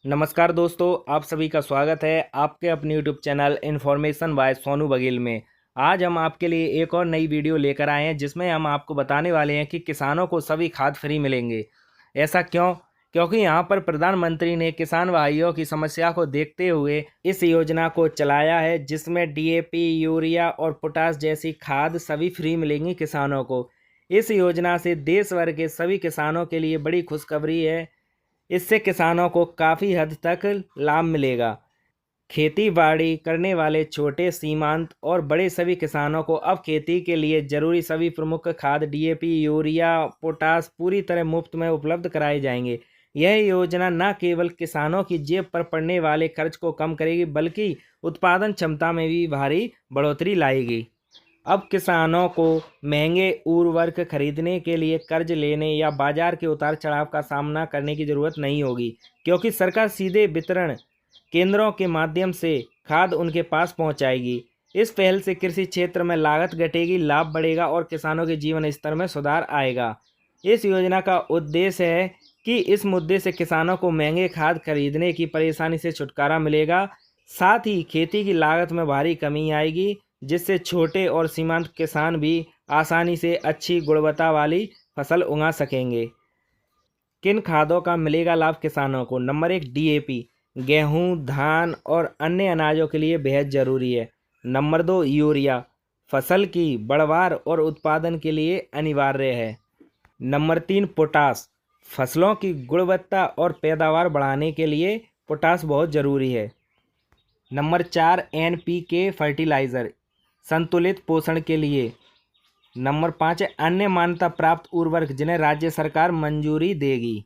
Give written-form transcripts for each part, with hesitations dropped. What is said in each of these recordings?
नमस्कार दोस्तों, आप सभी का स्वागत है आपके अपने YouTube channel information bye Sonu Baghel में। आज हम आपके लिए एक और नई वीडियो लेकर आए हैं जिसमें हम आपको बताने वाले हैं कि किसानों को सभी खाद फ्री मिलेंगे। ऐसा क्यों? क्योंकि यहां पर प्रधानमंत्री ने किसान भाइयों की समस्या को देखते हुए इस योजना को चलाया है, जिसमें डीएपी, यूरिया और पोटाश जैसी खाद सभी फ्री मिलेंगी किसानों को। इस योजना से देश भर के सभी किसानों के लिए बड़ी खुशखबरी है। इससे किसानों को काफ़ी हद तक लाभ मिलेगा। खेती बाड़ी करने वाले छोटे, सीमांत और बड़े सभी किसानों को अब खेती के लिए जरूरी सभी प्रमुख खाद डीएपी, यूरिया, पोटाश पूरी तरह मुफ्त में उपलब्ध कराए जाएंगे। यह योजना न केवल किसानों की जेब पर पड़ने वाले खर्च को कम करेगी, बल्कि उत्पादन क्षमता में भी भारी बढ़ोतरी लाएगी। अब किसानों को महंगे उर्वरक खरीदने के लिए कर्ज लेने या बाजार के उतार चढ़ाव का सामना करने की ज़रूरत नहीं होगी, क्योंकि सरकार सीधे वितरण केंद्रों के माध्यम से खाद उनके पास पहुंचाएगी। इस पहल से कृषि क्षेत्र में लागत घटेगी, लाभ बढ़ेगा और किसानों के जीवन स्तर में सुधार आएगा। इस योजना का उद्देश्य है कि इस मुद्दे से किसानों को महंगे खाद खरीदने की परेशानी से छुटकारा मिलेगा, साथ ही खेती की लागत में भारी कमी आएगी, जिससे छोटे और सीमांत किसान भी आसानी से अच्छी गुणवत्ता वाली फसल उगा सकेंगे। किन खादों का मिलेगा लाभ किसानों को? नंबर 1, डीएपी गेहूं, धान और अन्य अनाजों के लिए बेहद ज़रूरी है। नंबर 2, यूरिया फसल की बढ़वार और उत्पादन के लिए अनिवार्य है। नंबर 3, पोटाश फसलों की गुणवत्ता और पैदावार बढ़ाने के लिए पोटाश बहुत ज़रूरी है। नंबर 4, एनपीके फर्टिलाइज़र संतुलित पोषण के लिए। नंबर 5 है अन्य मान्यता प्राप्त उर्वरक जिन्हें राज्य सरकार मंजूरी देगी।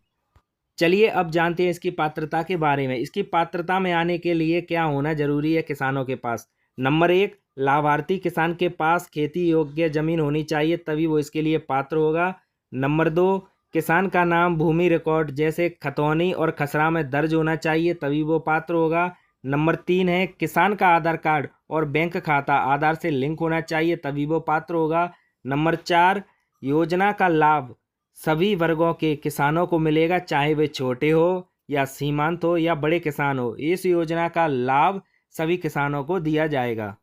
चलिए अब जानते हैं इसकी पात्रता के बारे में। इसकी पात्रता में आने के लिए क्या होना जरूरी है किसानों के पास? नंबर 1, लाभार्थी किसान के पास खेती योग्य जमीन होनी चाहिए, तभी वो इसके लिए पात्र होगा। नंबर 2, किसान का नाम भूमि रिकॉर्ड जैसे खतौनी और खसरा में दर्ज होना चाहिए, तभी वो पात्र होगा। नंबर 3 है किसान का आधार कार्ड और बैंक खाता आधार से लिंक होना चाहिए, तभी वो पात्र होगा। नंबर 4, योजना का लाभ सभी वर्गों के किसानों को मिलेगा, चाहे वे छोटे हो या सीमांत हो या बड़े किसान हो। इस योजना का लाभ सभी किसानों को दिया जाएगा।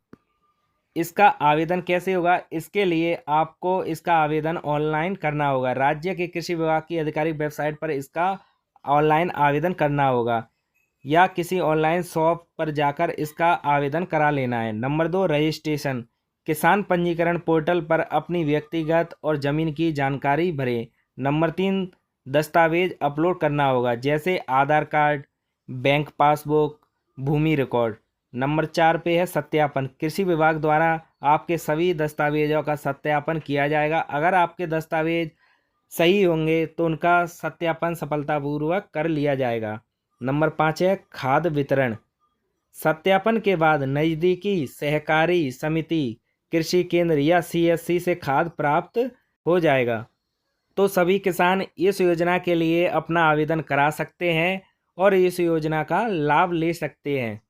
इसका आवेदन कैसे होगा? इसके लिए आपको इसका आवेदन ऑनलाइन करना होगा। राज्य के कृषि विभाग की आधिकारिक वेबसाइट पर इसका ऑनलाइन आवेदन करना होगा या किसी ऑनलाइन शॉप पर जाकर इसका आवेदन करा लेना है। नंबर 2, रजिस्ट्रेशन किसान पंजीकरण पोर्टल पर अपनी व्यक्तिगत और ज़मीन की जानकारी भरें। नंबर 3, दस्तावेज अपलोड करना होगा जैसे आधार कार्ड, बैंक पासबुक, भूमि रिकॉर्ड। नंबर 4 पे है सत्यापन। कृषि विभाग द्वारा आपके सभी दस्तावेजों का सत्यापन किया जाएगा। अगर आपके दस्तावेज सही होंगे तो उनका सत्यापन सफलतापूर्वक कर लिया जाएगा। नंबर 5 है खाद वितरण। सत्यापन के बाद नज़दीकी सहकारी समिति, कृषि केंद्र या सीएससी से खाद प्राप्त हो जाएगा। तो सभी किसान इस योजना के लिए अपना आवेदन करा सकते हैं और इस योजना का लाभ ले सकते हैं।